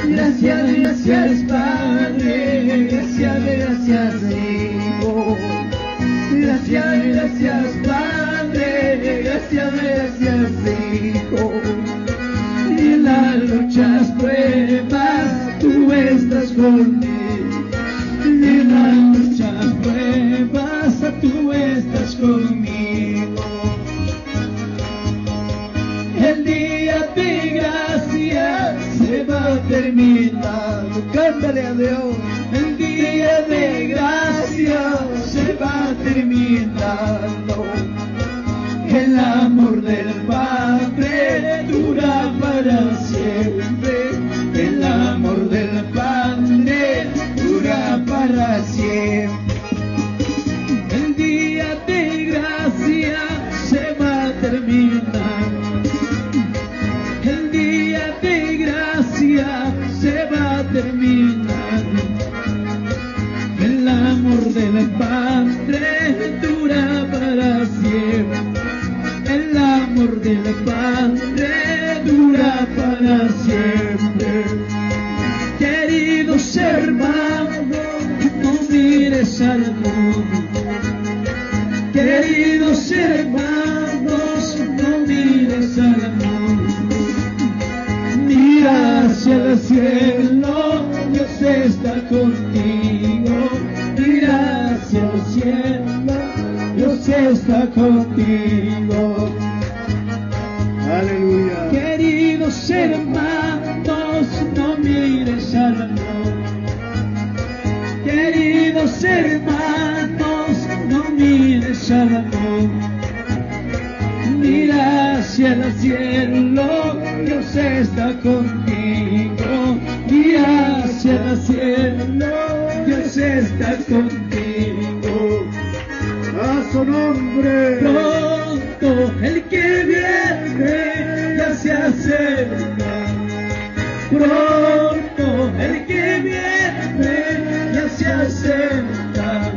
Gracias, gracias Padre, gracias, gracias Hijo. Gracias, gracias Padre, gracias, gracias Hijo. Y en las luchas, pruebas, tú estás conmigo. Y en las luchas, pruebas, tú estás conmigo. El día de gracia se va terminando. Cántale a Dios. El día de gracia se va terminando. El amor del Padre dura para siempre. El amor del Padre dura para siempre. El día de gracia se va terminando. El día de gracia se va terminando. El amor del Padre dura para siempre. El amor del Padre dura para siempre. Queridos hermanos, no mires al mundo. Queridos hermanos, no mires al mundo. Mira hacia el cielo, Dios está contigo. Mira hacia el cielo, Dios está contigo. Aleluya. Queridos hermanos, no mires al mundo. Queridos hermanos, no mires al mundo. Mira hacia el cielo, Dios está contigo. Mira hacia el cielo, Dios está contigo. A su nombre. Pronto el que viene ya se acerca. Pronto el que viene ya se acerca.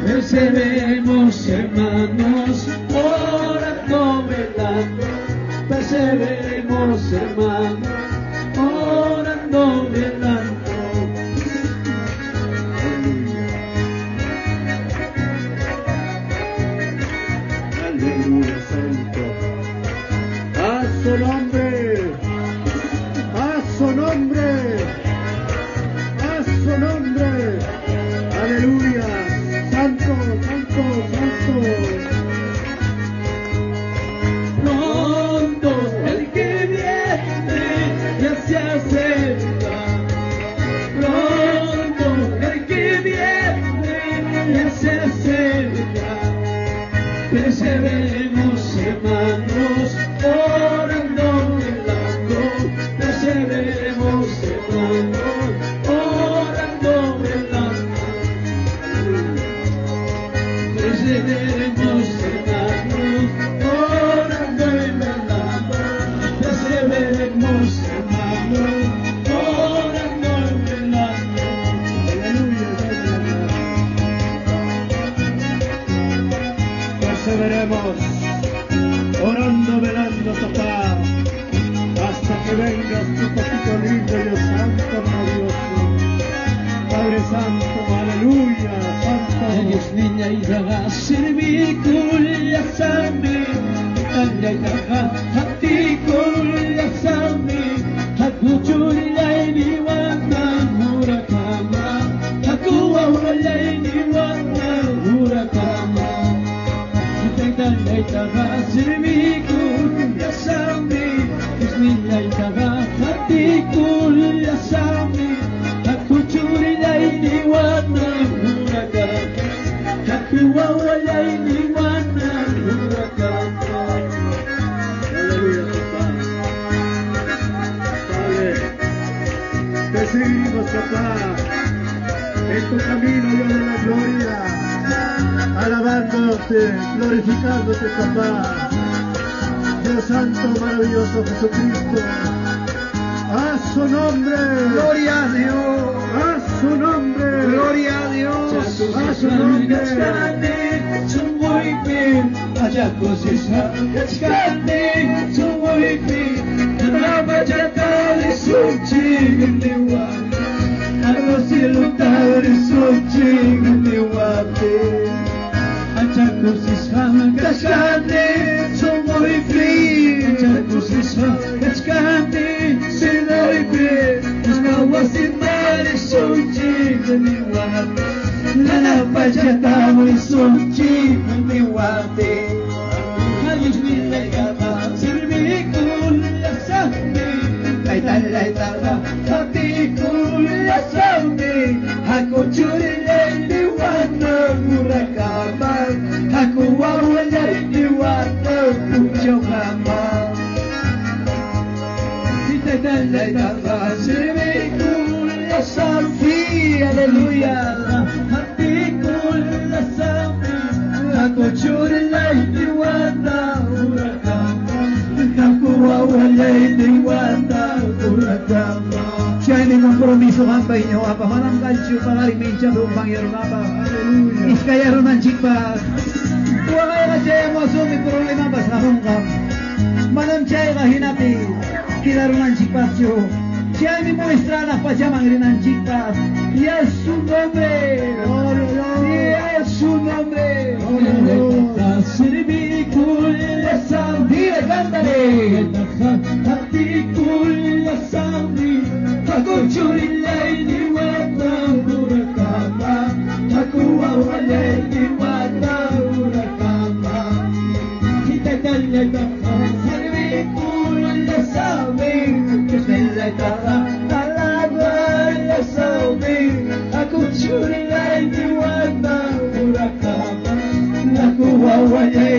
Perseveremos, hermanos, orando, velando. Perseveremos, hermanos, orando, velando. Aleluya, santo. A su nombre. A su nombre. A su nombre. Aleluya. Santo, santo, santo. Pronto el que viene ya se acerca. Pronto el que viene ya se acerca. Perseveremos, hermanos, orando, velando. Perseveremos, hermanos, orando, velando. Perseveremos, hermanos, orando y velando. Perseveremos, hermanos, orando y velando. Perseveremos, orando, velando, papá, hasta que vengas tu papito lindo, Dios santo, maravilloso. Padre santo, aleluya, santo. Dios niña y daga servir kulla sami. Anda y daga hati kulla sami. Haku chulaini wana murakama. Haku awalaini wana murakama. Anda y daga servir kulla sami. Dios niña y daga hati kulla sami. Haku chulaini wana murakama. Haku awalaini wana murakama. Aleluya, papá. Padre, te seguimos, papá, en tu camino, Dios de la gloria, alabándote, glorificándote, papá. Dios santo, maravilloso Jesucristo. A su nombre. Gloria a Dios. A su nombre. Gloria a Dios. A su nombre. Allá suci ketiwati Aku silutari suci ketiwati Ajaku siswa kashkati Sumoi fri Ajaku siswa kashkati Sinoi fri Isnawa sinari suci ketiwati Lana pajatamu suci ketiwati Halis nilekata Sirbikul yasami Laitala Hatikul yasami Aku curi di warna murakama Aku wawalai di warna pujokama Laitala Sirbikul yasami Haleluya Hatikul yasami Aku curi di warna murakama Aku wawalay diwata uratama. Siya ay may kompromiso kampay niyo. Apa manang kalsyo pangarimin siya lumpang yarumapa. Iskaya romanchik pa. Tuwa kayo ka siya mo sumi problema pa sa hongkam. Manam siya ay kahinapi. Kila romanchik pa siyo. Siya ay may muestrana pa siya mangrinanchik pa. Yes su nombre. Yes su nombre. Sirbi kulla sambi cántale Hati kulla sambi Aku curi laini wata urakama Aku wawalaini wata urakama Kita kalata Sirbi kulla sambi Kismelata Talaba ya sambi Aku curi laini wata urakama Aku wawalaini